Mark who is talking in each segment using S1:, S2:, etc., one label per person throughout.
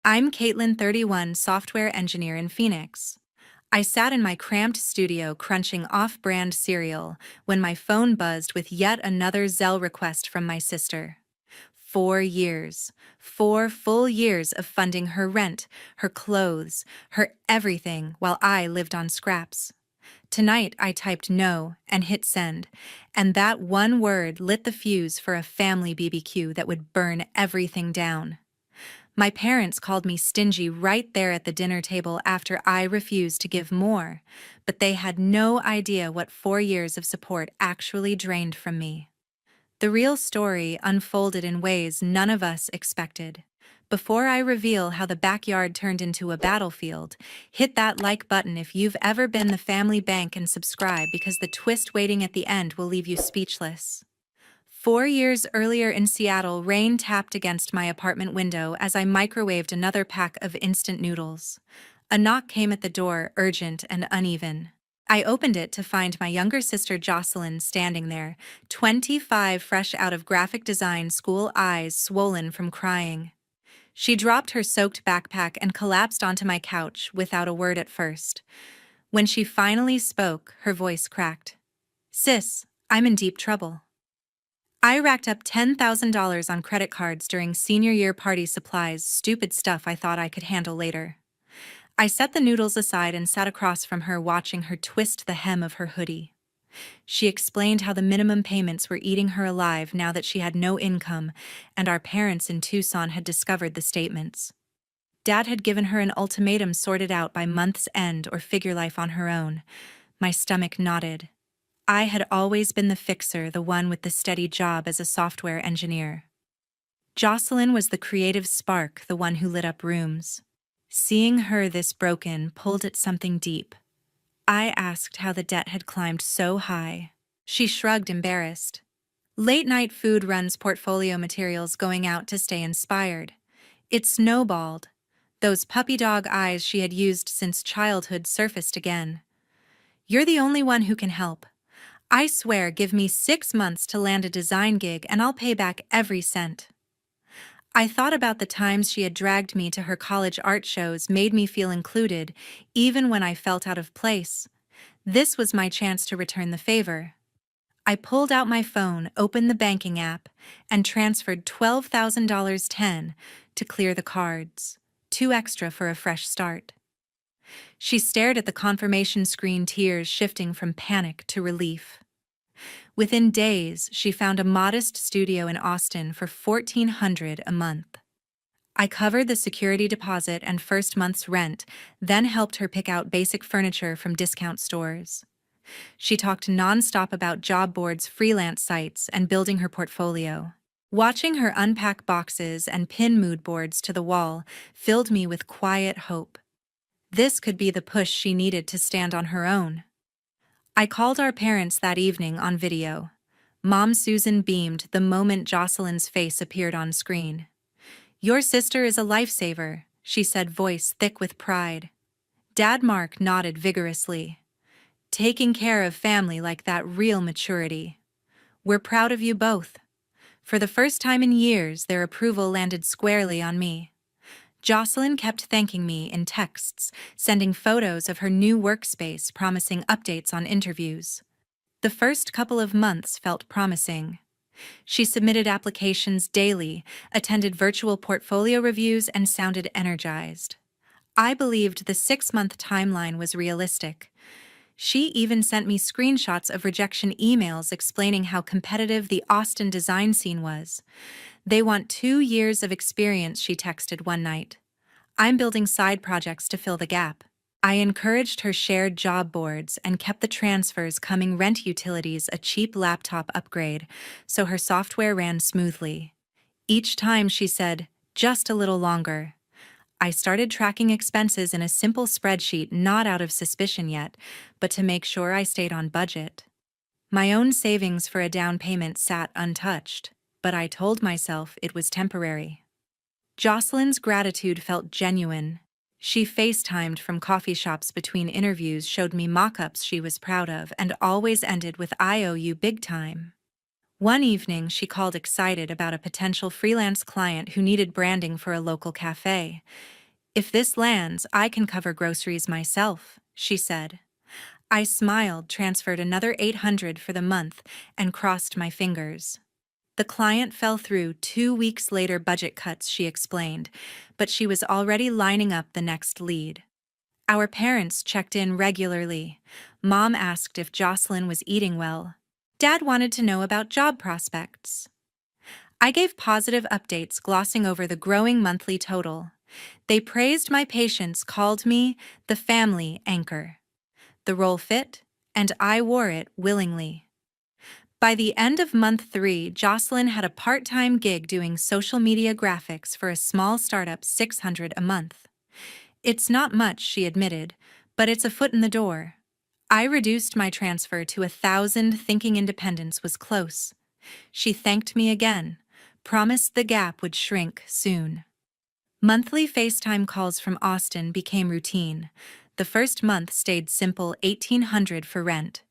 S1: I'm Katelyn, 31, software engineer in Phoenix. I sat in my cramped studio crunching off-brand cereal when my phone buzzed with yet another Zelle request from my sister. 4 years. 4 full years of funding her rent, her clothes, her everything while I lived on scraps. Tonight I typed no and hit send, and that one word lit the fuse for a family BBQ that would burn everything down. My parents called me stingy right there at the dinner table after I refused to give more, but they had no idea what 4 years of support actually drained from me. The real story unfolded in ways none of us expected. Before I reveal how the backyard turned into a battlefield, hit that like button if you've ever been the family bank and subscribe because the twist waiting at the end will leave you speechless. 4 years earlier in Seattle, rain tapped against my apartment window as I microwaved another pack of instant noodles. A knock came at the door, urgent and uneven. I opened it to find my younger sister Jocelyn standing there, 25, fresh out of graphic design school, eyes swollen from crying. She dropped her soaked backpack and collapsed onto my couch without a word at first. When she finally spoke, her voice cracked. "Sis, I'm in deep trouble. I racked up $10,000 on credit cards during senior year party supplies, stupid stuff I thought I could handle later." I set the noodles aside and sat across from her, watching her twist the hem of her hoodie. She explained how the minimum payments were eating her alive now that she had no income, and our parents in Tucson had discovered the statements. Dad had given her an ultimatum: sort it out by month's end or figure life on her own. My stomach knotted. I had always been the fixer, the one with the steady job as a software engineer. Jocelyn was the creative spark, the one who lit up rooms. Seeing her this broken pulled at something deep. I asked how the debt had climbed so high. She shrugged, embarrassed. Late-night food runs, portfolio materials, going out to stay inspired. It snowballed. Those puppy dog eyes she had used since childhood surfaced again. "You're the only one who can help. I swear, give me 6 months to land a design gig and I'll pay back every cent." I thought about the times she had dragged me to her college art shows, made me feel included, even when I felt out of place. This was my chance to return the favor. I pulled out my phone, opened the banking app, and transferred $12,000 to clear the cards, 2 extra for a fresh start. She stared at the confirmation screen, tears shifting from panic to relief. Within days, she found a modest studio in Austin for $1,400 a month. I covered the security deposit and first month's rent, then helped her pick out basic furniture from discount stores. She talked nonstop about job boards, freelance sites, and building her portfolio. Watching her unpack boxes and pin mood boards to the wall filled me with quiet hope. This could be the push she needed to stand on her own. I called our parents that evening on video. Mom Susan beamed the moment Jocelyn's face appeared on screen. "Your sister is a lifesaver," she said, voice thick with pride. Dad Mark nodded vigorously. "Taking care of family like that, real maturity. We're proud of you both." For the first time in years, their approval landed squarely on me. Jocelyn kept thanking me in texts, sending photos of her new workspace, promising updates on interviews. The first couple of months felt promising. She submitted applications daily, attended virtual portfolio reviews, and sounded energized. I believed the 6-month timeline was realistic. She even sent me screenshots of rejection emails explaining how competitive the Austin design scene was. "They want 2 years of experience," she texted one night. "I'm building side projects to fill the gap." I encouraged her, shared job boards, and kept the transfers coming, rent, utilities, a cheap laptop upgrade, so her software ran smoothly. Each time she said, "just a little longer." I started tracking expenses in a simple spreadsheet, not out of suspicion yet, but to make sure I stayed on budget. My own savings for a down payment sat untouched, but I told myself it was temporary. Jocelyn's gratitude felt genuine. She FaceTimed from coffee shops between interviews, showed me mock-ups she was proud of, and always ended with, "I owe you big time." One evening, she called excited about a potential freelance client who needed branding for a local cafe. If this lands, I can cover groceries myself, she said. I smiled, transferred another $800 for the month, and crossed my fingers. The client fell through 2 weeks later. Budget cuts, she explained, but she was already lining up the next lead. Our parents checked in regularly. Mom asked if Jocelyn was eating well. Dad wanted to know about job prospects. I gave positive updates, glossing over the growing monthly total. They praised my patience, called me the family anchor. The role fit, and I wore it willingly. By the end of month 3, Jocelyn had a part-time gig doing social media graphics for a small startup, $600 a month. It's not much, she admitted, but it's a foot in the door. I reduced my transfer to $1,000, thinking independence was close. She thanked me again, promised the gap would shrink soon. Monthly FaceTime calls from Austin became routine. The first month stayed simple, $1,800 for rent.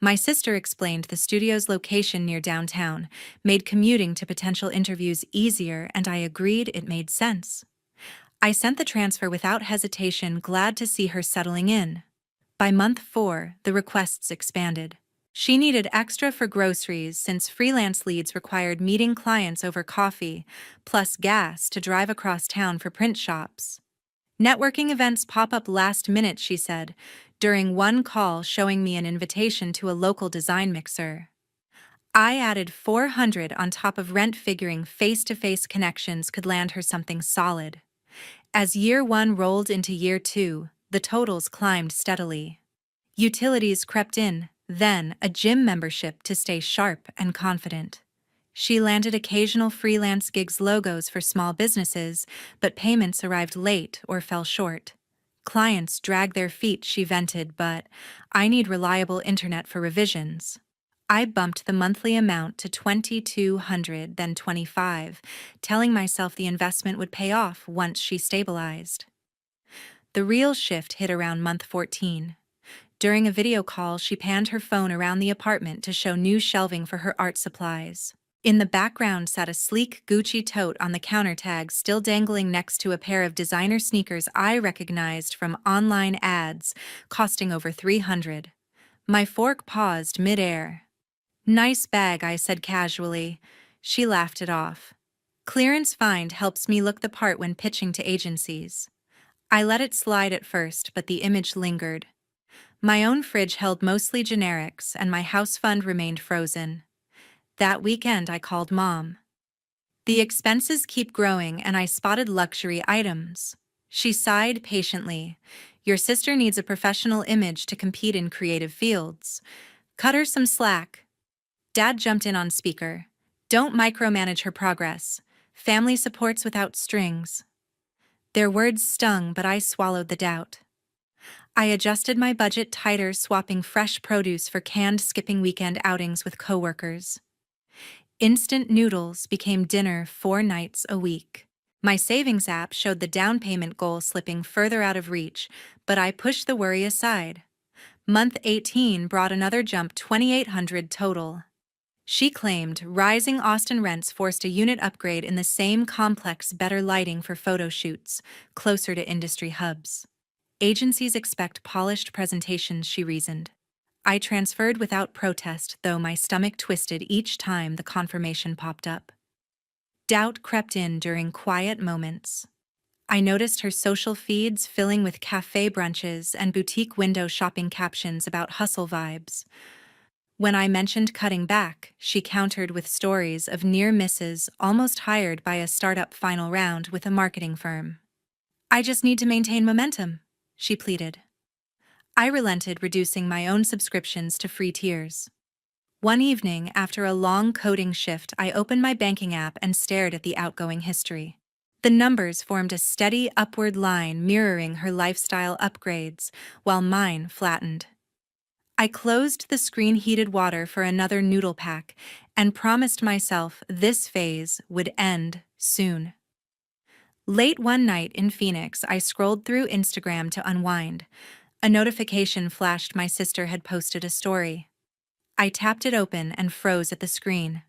S1: My sister explained the studio's location near downtown made commuting to potential interviews easier, and I agreed it made sense. I sent the transfer without hesitation, glad to see her settling in. By month 4, the requests expanded. She needed extra for groceries since freelance leads required meeting clients over coffee, plus gas to drive across town for print shops. Networking events pop up last minute, she said, during one call showing me an invitation to a local design mixer. I added $400 on top of rent, figuring face-to-face connections could land her something solid. As year 1 rolled into year 2, the totals climbed steadily. Utilities crept in, then a gym membership to stay sharp and confident. She landed occasional freelance gigs, logos for small businesses, but payments arrived late or fell short. Clients dragged their feet, she vented, but I need reliable internet for revisions. I bumped the monthly amount to $2,200, then $25, telling myself the investment would pay off once she stabilized. The real shift hit around month 14. During a video call, she panned her phone around the apartment to show new shelving for her art supplies. In the background sat a sleek Gucci tote on the counter, tag still dangling next to a pair of designer sneakers I recognized from online ads, costing over $300. My fork paused mid-air. "Nice bag," I said casually. She laughed it off. "Clearance find helps me look the part when pitching to agencies." I let it slide at first, but the image lingered. My own fridge held mostly generics, and my house fund remained frozen. That weekend I called Mom. "The expenses keep growing, and I spotted luxury items." She sighed patiently. "Your sister needs a professional image to compete in creative fields. Cut her some slack." Dad jumped in on speaker. "Don't micromanage her progress. Family supports without strings." Their words stung, but I swallowed the doubt. I adjusted my budget tighter, swapping fresh produce for canned, skipping weekend outings with coworkers. Instant noodles became dinner 4 nights a week. My savings app showed the down payment goal slipping further out of reach, but I pushed the worry aside. Month 18 brought another jump, $2,800 total. She claimed rising Austin rents forced a unit upgrade in the same complex, better lighting for photo shoots, closer to industry hubs. Agencies expect polished presentations, she reasoned. I transferred without protest, though my stomach twisted each time the confirmation popped up. Doubt crept in during quiet moments. I noticed her social feeds filling with cafe brunches and boutique window shopping captions about hustle vibes. When I mentioned cutting back, she countered with stories of near misses, almost hired by a startup, final round with a marketing firm. "I just need to maintain momentum," she pleaded. I relented, reducing my own subscriptions to free tiers. One evening, after a long coding shift, I opened my banking app and stared at the outgoing history. The numbers formed a steady upward line, mirroring her lifestyle upgrades, while mine flattened. I closed the screen, heated water for another noodle pack, and promised myself this phase would end soon. Late one night in Phoenix, I scrolled through Instagram to unwind. A notification flashed. My sister had posted a story. I tapped it open and froze at the screen.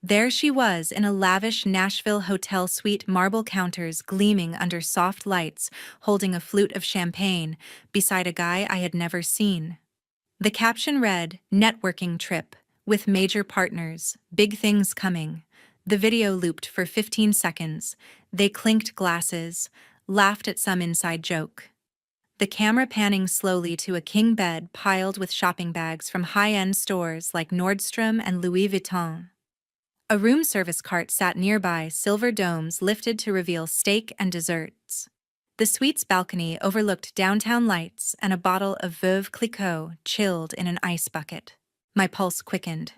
S1: There she was in a lavish Nashville hotel suite, marble counters gleaming under soft lights, holding a flute of champagne, beside a guy I had never seen. The caption read, "Networking trip, with major partners, big things coming." The video looped for 15 seconds. They clinked glasses, laughed at some inside joke. The camera panning slowly to a king bed piled with shopping bags from high-end stores like Nordstrom and Louis Vuitton. A room service cart sat nearby, silver domes lifted to reveal steak and desserts. The suite's balcony overlooked downtown lights, and a bottle of Veuve Clicquot chilled in an ice bucket. My pulse quickened.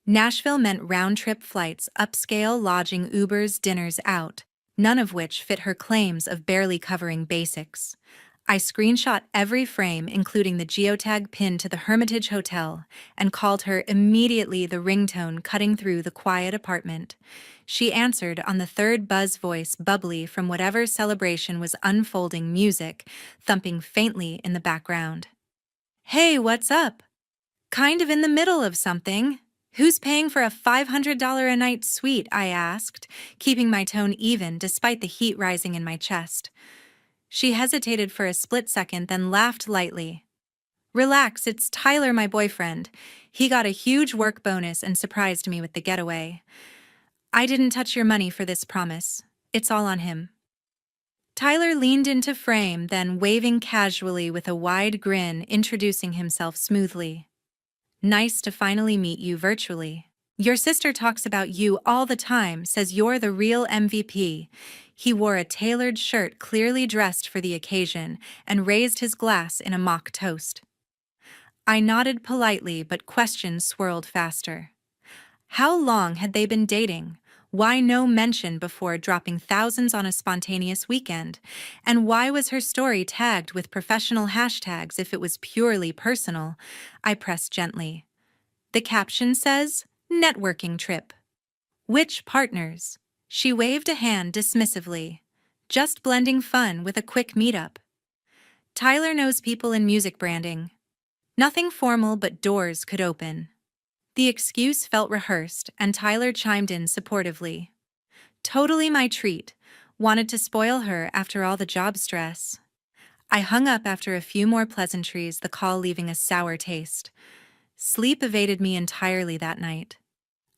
S1: Nashville meant round-trip flights, upscale lodging, Ubers, dinners out, none of which fit her claims of barely covering basics. I screenshot every frame, including the geotag pinned to the Hermitage Hotel, and called her immediately, the ringtone cutting through the quiet apartment. She answered on the third buzz, voice bubbly from whatever celebration was unfolding, music thumping faintly in the background. "Hey, what's up? Kind of in the middle of something. Who's paying for a $500 a night suite?" I asked, keeping my tone even despite the heat rising in my chest. She hesitated for a split second, then laughed lightly. "Relax, it's Tyler, my boyfriend. He got a huge work bonus and surprised me with the getaway. I didn't touch your money for this, promise. It's all on him." Tyler leaned into frame, then waving casually with a wide grin, introducing himself smoothly. "Nice to finally meet you virtually. Your sister talks about you all the time, says you're the real MVP." He wore a tailored shirt, clearly dressed for the occasion, and raised his glass in a mock toast. I nodded politely, but questions swirled faster. How long had they been dating? Why no mention before dropping thousands on a spontaneous weekend? And why was her story tagged with professional hashtags if it was purely personal? I pressed gently. "The caption says, 'Networking trip.'" "Which partners?" She waved a hand dismissively. "Just blending fun with a quick meetup." "Tyler knows people in music branding. Nothing formal, but doors could open." The excuse felt rehearsed, and Tyler chimed in supportively. "Totally my treat. Wanted to spoil her after all the job stress." I hung up after a few more pleasantries, the call leaving a sour taste. Sleep evaded me entirely that night.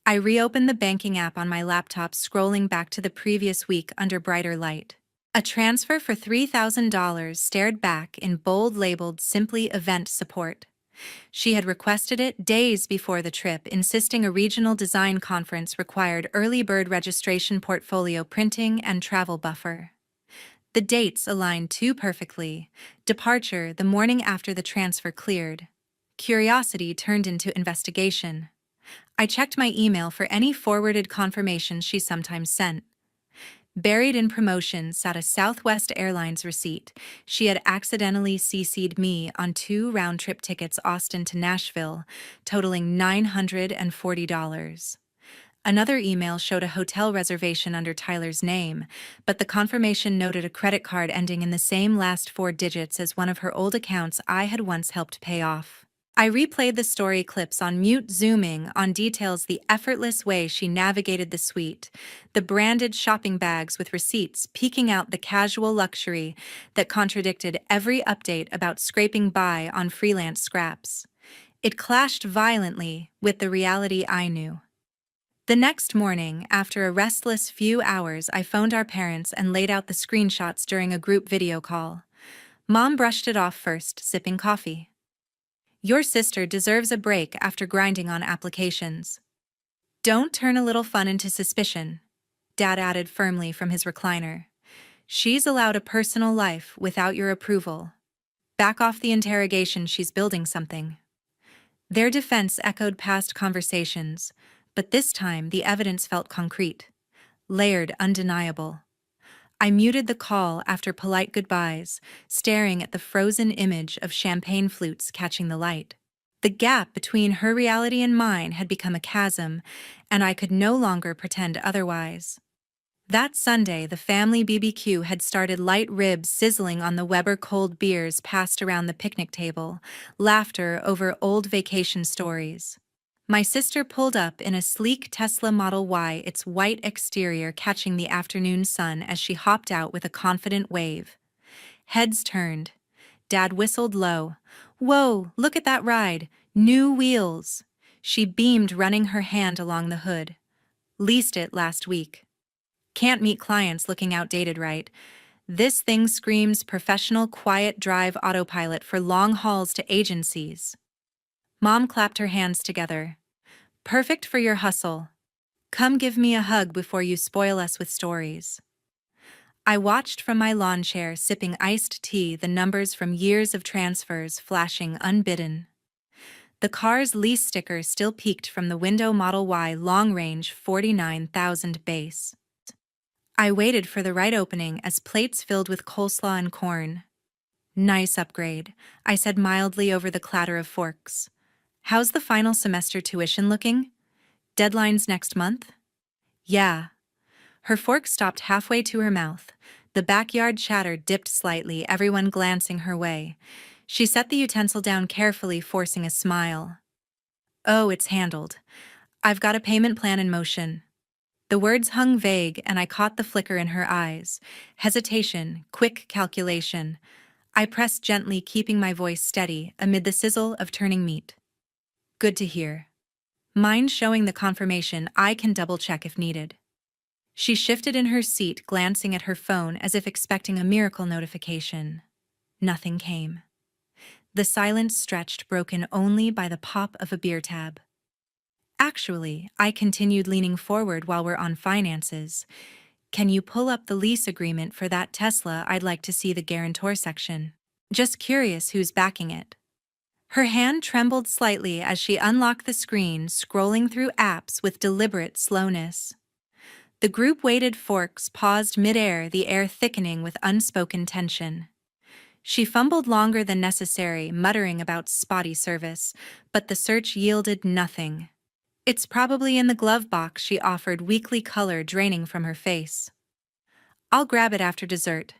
S1: I reopened the banking app on my laptop, scrolling back to the previous week under brighter light. A transfer for $3,000 stared back in bold, labeled simply "Event Support." She had requested it days before the trip, insisting a regional design conference required early bird registration, portfolio printing, and travel buffer. The dates aligned too perfectly. Departure the morning after the transfer cleared. Curiosity turned into investigation. I checked my email for any forwarded confirmations she sometimes sent. Buried in promotions sat a Southwest Airlines receipt. She had accidentally CC'd me on 2 round-trip tickets, Austin to Nashville, totaling $940. Another email showed a hotel reservation under Tyler's name, but the confirmation noted a credit card ending in the same last 4 digits as one of her old accounts I had once helped pay off. I replayed the story clips on mute, zooming on details: the effortless way she navigated the suite, the branded shopping bags with receipts peeking out, the casual luxury that contradicted every update about scraping by on freelance scraps. It clashed violently with the reality I knew. The next morning, after a restless few hours, I phoned our parents and laid out the screenshots during a group video call. Mom brushed it off first, sipping coffee. "Your sister deserves a break after grinding on applications." "Don't turn a little fun into suspicion," Dad added firmly from his recliner. "She's allowed a personal life without your approval. Back off the interrogation, she's building something." Their defense echoed past conversations, but this time the evidence felt concrete, layered, undeniable. I muted the call after polite goodbyes, staring at the frozen image of champagne flutes catching the light. The gap between her reality and mine had become a chasm, and I could no longer pretend otherwise. That Sunday, the family BBQ had started, light ribs sizzling on the Weber, cold beers passed around the picnic table, laughter over old vacation stories. My sister pulled up in a sleek Tesla Model Y, its white exterior catching the afternoon sun as she hopped out with a confident wave. Heads turned. Dad whistled low. "Whoa, look at that ride! New wheels!" She beamed, running her hand along the hood. "Leased it last week. Can't meet clients looking outdated, right? This thing screams professional quiet drive autopilot for long hauls to agencies." Mom clapped her hands together. "Perfect for your hustle. Come give me a hug before you spoil us with stories." I watched from my lawn chair, sipping iced tea, the numbers from years of transfers flashing unbidden. The car's lease sticker still peeked from the window. Model Y long range, 49,000 base. I waited for the right opening as plates filled with coleslaw and corn. "Nice upgrade," I said mildly over the clatter of forks. "How's the final semester tuition looking? Deadline's next month?" "Yeah." Her fork stopped halfway to her mouth. The backyard chatter dipped slightly, everyone glancing her way. She set the utensil down carefully, forcing a smile. "Oh, it's handled. I've got a payment plan in motion." The words hung vague, and I caught the flicker in her eyes. Hesitation, quick calculation. I pressed gently, keeping my voice steady amid the sizzle of turning meat. "Good to hear. Mind showing the confirmation? I can double-check if needed." She shifted in her seat, glancing at her phone as if expecting a miracle notification. Nothing came. The silence stretched, broken only by the pop of a beer tab. "Actually," I continued, leaning forward, "while we're on finances, can you pull up the lease agreement for that Tesla? I'd like to see the guarantor section. Just curious who's backing it." Her hand trembled slightly as she unlocked the screen, scrolling through apps with deliberate slowness. The group waited, forks paused mid-air, the air thickening with unspoken tension. She fumbled longer than necessary, muttering about spotty service, but the search yielded nothing. "It's probably in the glove box," she offered, weakly, color draining from her face. "I'll grab it after dessert."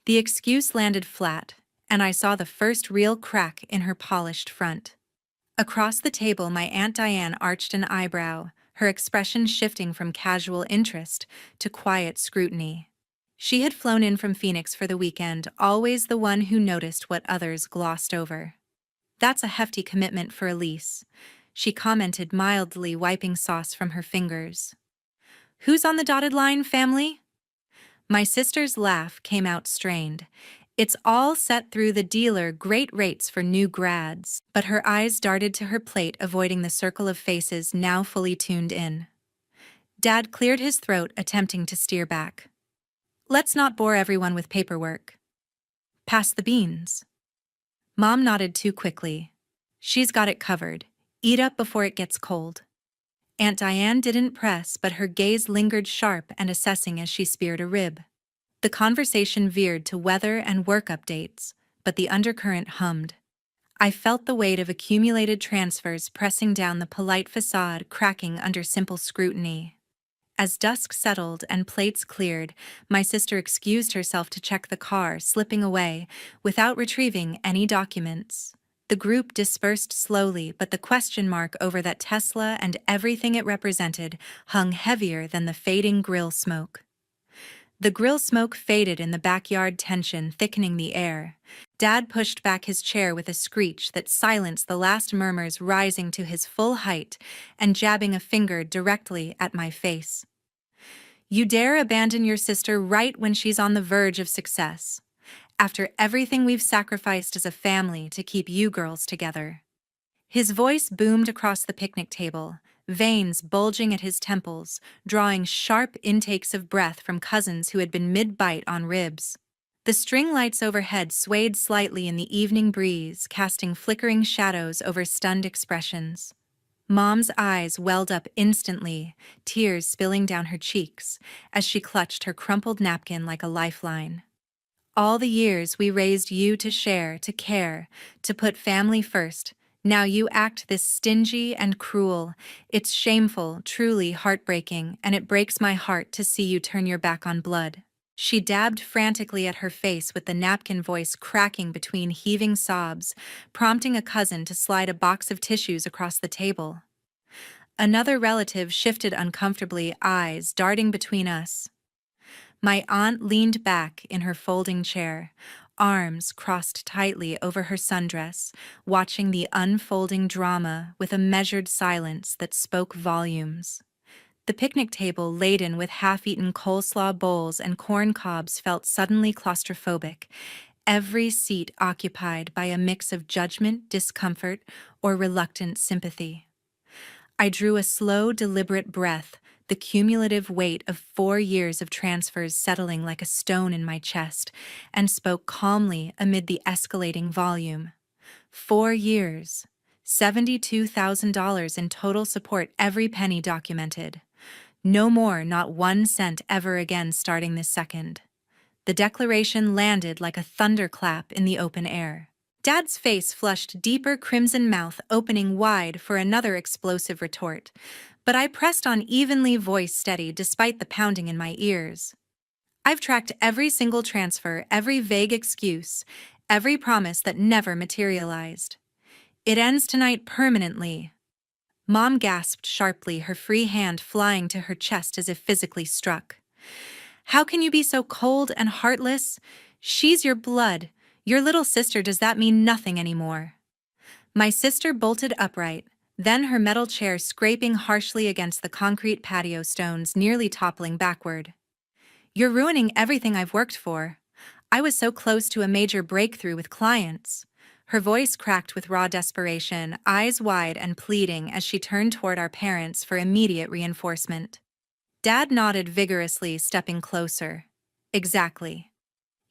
S1: The excuse landed flat, and I saw the first real crack in her polished front. Across the table, my Aunt Diane arched an eyebrow, her expression shifting from casual interest to quiet scrutiny. She had flown in from Phoenix for the weekend, always the one who noticed what others glossed over. "That's a hefty commitment for a lease," she commented mildly, wiping sauce from her fingers. "Who's on the dotted line, family?" My sister's laugh came out strained. "It's all set through the dealer, great rates for new grads." But her eyes darted to her plate, avoiding the circle of faces now fully tuned in. Dad cleared his throat, attempting to steer back. "Let's not bore everyone with paperwork. Pass the beans." Mom nodded too quickly. "She's got it covered. Eat up before it gets cold." Aunt Diane didn't press, but her gaze lingered, sharp and assessing as she speared a rib. The conversation veered to weather and work updates, but the undercurrent hummed. I felt the weight of accumulated transfers pressing down the polite facade, cracking under simple scrutiny. As dusk settled and plates cleared, my sister excused herself to check the car, slipping away without retrieving any documents. The group dispersed slowly, but the question mark over that Tesla and everything it represented hung heavier than the fading grill smoke. The grill smoke faded in the backyard, tension thickening the air. Dad pushed back his chair with a screech that silenced the last murmurs, rising to his full height and jabbing a finger directly at my face. "You dare abandon your sister right when she's on the verge of success, after everything we've sacrificed as a family to keep you girls together." His voice boomed across the picnic table, veins bulging at his temples, drawing sharp intakes of breath from cousins who had been mid-bite on ribs. The string lights overhead swayed slightly in the evening breeze, casting flickering shadows over stunned expressions. Mom's eyes welled up instantly, tears spilling down her cheeks as she clutched her crumpled napkin like a lifeline. "All the years we raised you to share, to care, to put family first. Now you act this stingy and cruel. It's shameful, truly heartbreaking, and it breaks my heart to see you turn your back on blood." She dabbed frantically at her face with the napkin, voice cracking between heaving sobs, prompting a cousin to slide a box of tissues across the table. Another relative shifted uncomfortably, eyes darting between us. My aunt leaned back in her folding chair, arms crossed tightly over her sundress, watching the unfolding drama with a measured silence that spoke volumes. The picnic table laden with half-eaten coleslaw bowls and corn cobs felt suddenly claustrophobic, every seat occupied by a mix of judgment, discomfort, or reluctant sympathy. I drew a slow, deliberate breath, the cumulative weight of 4 years of transfers settling like a stone in my chest, and spoke calmly amid the escalating volume. 4 years. $72,000 in total support, every penny documented. No more, not 1 cent ever again starting this second. The declaration landed like a thunderclap in the open air. Dad's face flushed deeper, crimson mouth opening wide for another explosive retort, but I pressed on evenly, voice steady despite the pounding in my ears. I've tracked every single transfer, every vague excuse, every promise that never materialized. It ends tonight permanently. Mom gasped sharply, her free hand flying to her chest as if physically struck. How can you be so cold and heartless? She's your blood. Your little sister. Does that mean nothing anymore? My sister bolted upright, then her metal chair scraping harshly against the concrete patio stones, nearly toppling backward. You're ruining everything I've worked for. I was so close to a major breakthrough with clients. Her voice cracked with raw desperation, eyes wide and pleading as she turned toward our parents for immediate reinforcement. Dad nodded vigorously, stepping closer. Exactly.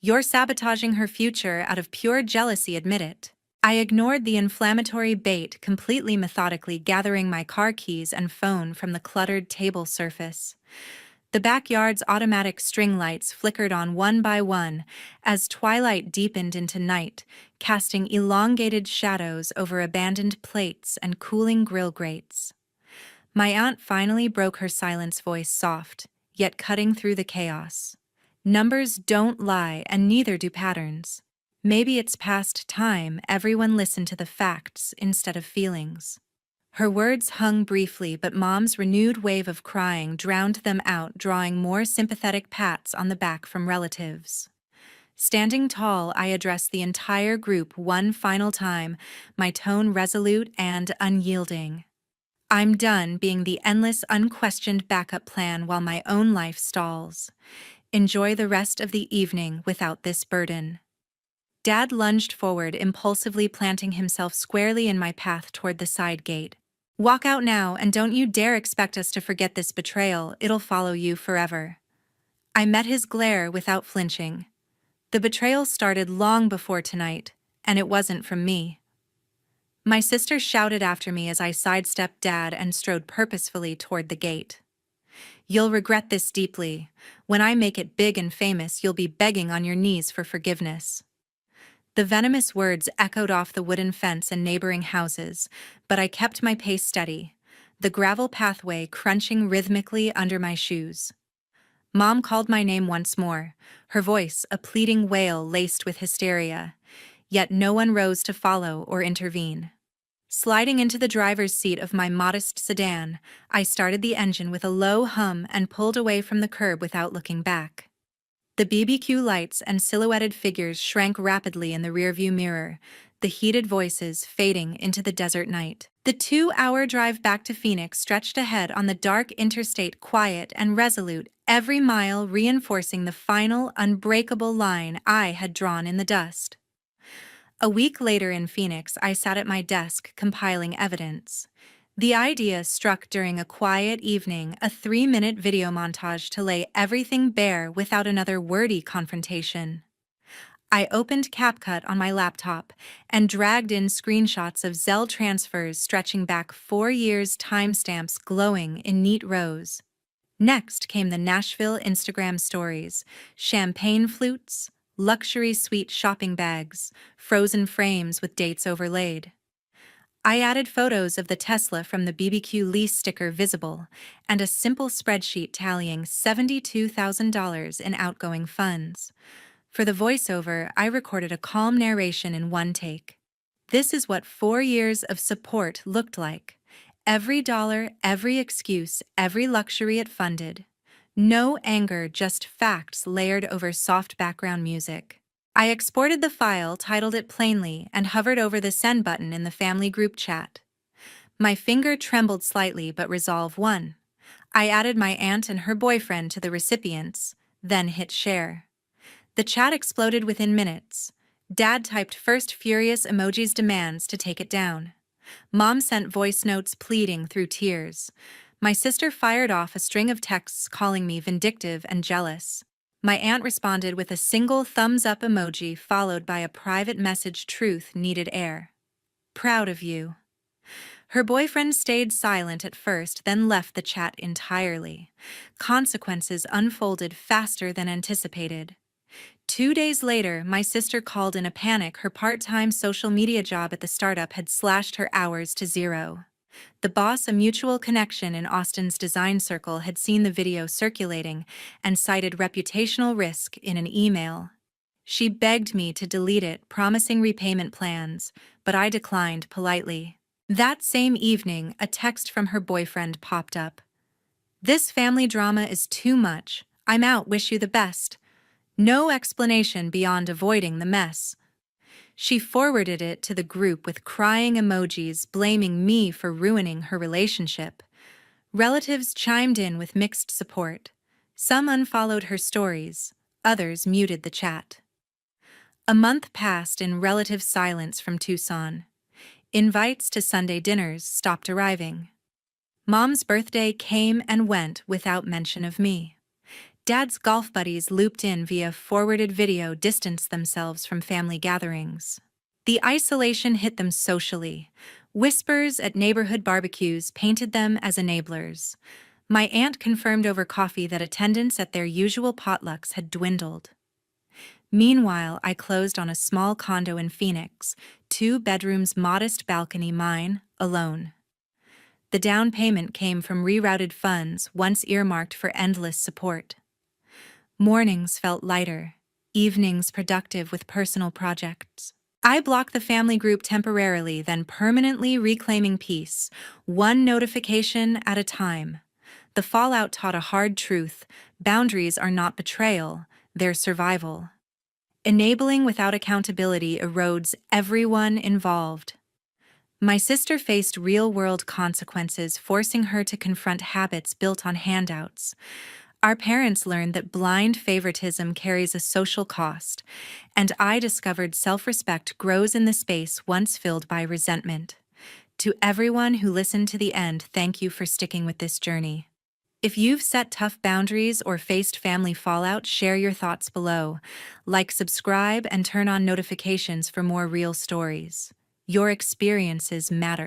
S1: You're sabotaging her future out of pure jealousy, admit it. I ignored the inflammatory bait, completely methodically gathering my car keys and phone from the cluttered table surface. The backyard's automatic string lights flickered on one by one as twilight deepened into night, casting elongated shadows over abandoned plates and cooling grill grates. My aunt finally broke her silence, voice soft, yet cutting through the chaos. Numbers don't lie, and neither do patterns. Maybe it's past time everyone listened to the facts instead of feelings. Her words hung briefly, but Mom's renewed wave of crying drowned them out, drawing more sympathetic pats on the back from relatives. Standing tall, I addressed the entire group one final time, my tone resolute and unyielding. I'm done being the endless, unquestioned backup plan while my own life stalls. Enjoy the rest of the evening without this burden. Dad lunged forward, impulsively planting himself squarely in my path toward the side gate. Walk out now, and don't you dare expect us to forget this betrayal. It'll follow you forever. I met his glare without flinching. The betrayal started long before tonight, and it wasn't from me. My sister shouted after me as I sidestepped Dad and strode purposefully toward the gate. You'll regret this deeply. When I make it big and famous, you'll be begging on your knees for forgiveness. The venomous words echoed off the wooden fence and neighboring houses, but I kept my pace steady, the gravel pathway crunching rhythmically under my shoes. Mom called my name once more, her voice a pleading wail laced with hysteria, yet no one rose to follow or intervene. Sliding into the driver's seat of my modest sedan, I started the engine with a low hum and pulled away from the curb without looking back. The BBQ lights and silhouetted figures shrank rapidly in the rearview mirror, the heated voices fading into the desert night. The 2-hour drive back to Phoenix stretched ahead on the dark interstate, quiet and resolute, every mile reinforcing the final, unbreakable line I had drawn in the dust. A week later in Phoenix, I sat at my desk compiling evidence. The idea struck during a quiet evening, a 3-minute video montage to lay everything bare without another wordy confrontation. I opened CapCut on my laptop and dragged in screenshots of Zelle transfers stretching back 4 years, timestamps glowing in neat rows. Next came the Nashville Instagram stories, champagne flutes, luxury suite shopping bags, frozen frames with dates overlaid. I added photos of the Tesla from the BBQ lease sticker visible, and a simple spreadsheet tallying $72,000 in outgoing funds. For the voiceover, I recorded a calm narration in one take. This is what 4 years of support looked like. Every dollar, every excuse, every luxury it funded. No anger, just facts layered over soft background music. I exported the file, titled it plainly, and hovered over the send button in the family group chat. My finger trembled slightly, but resolve won. I added my aunt and her boyfriend to the recipients, then hit share. The chat exploded within minutes. Dad typed first furious emojis demands to take it down. Mom sent voice notes pleading through tears. My sister fired off a string of texts calling me vindictive and jealous. My aunt responded with a single thumbs-up emoji followed by a private message: truth needed air. Proud of you. Her boyfriend stayed silent at first, then left the chat entirely. Consequences unfolded faster than anticipated. 2 days later, my sister called in a panic. Her part-time social media job at the startup had slashed her hours to zero. The boss, a mutual connection in Austin's design circle, had seen the video circulating and cited reputational risk in an email. She begged me to delete it, promising repayment plans, but I declined politely. That same evening, a text from her boyfriend popped up. "This family drama is too much. I'm out, wish you the best." No explanation beyond avoiding the mess. She forwarded it to the group with crying emojis, blaming me for ruining her relationship. Relatives chimed in with mixed support. Some unfollowed her stories, others muted the chat. A month passed in relative silence from Tucson. Invites to Sunday dinners stopped arriving. Mom's birthday came and went without mention of me. Dad's golf buddies looped in via forwarded video distanced themselves from family gatherings. The isolation hit them socially. Whispers at neighborhood barbecues painted them as enablers. My aunt confirmed over coffee that attendance at their usual potlucks had dwindled. Meanwhile, I closed on a small condo in Phoenix, 2 bedrooms, modest balcony, mine, alone. The down payment came from rerouted funds once earmarked for endless support. Mornings felt lighter, evenings productive with personal projects. I blocked the family group temporarily, then permanently reclaiming peace, one notification at a time. The fallout taught a hard truth: boundaries are not betrayal, they're survival. Enabling without accountability erodes everyone involved. My sister faced real-world consequences, forcing her to confront habits built on handouts. Our parents learned that blind favoritism carries a social cost, and I discovered self-respect grows in the space once filled by resentment. To everyone who listened to the end, thank you for sticking with this journey. If you've set tough boundaries or faced family fallout, share your thoughts below. Like, subscribe, and turn on notifications for more real stories. Your experiences matter.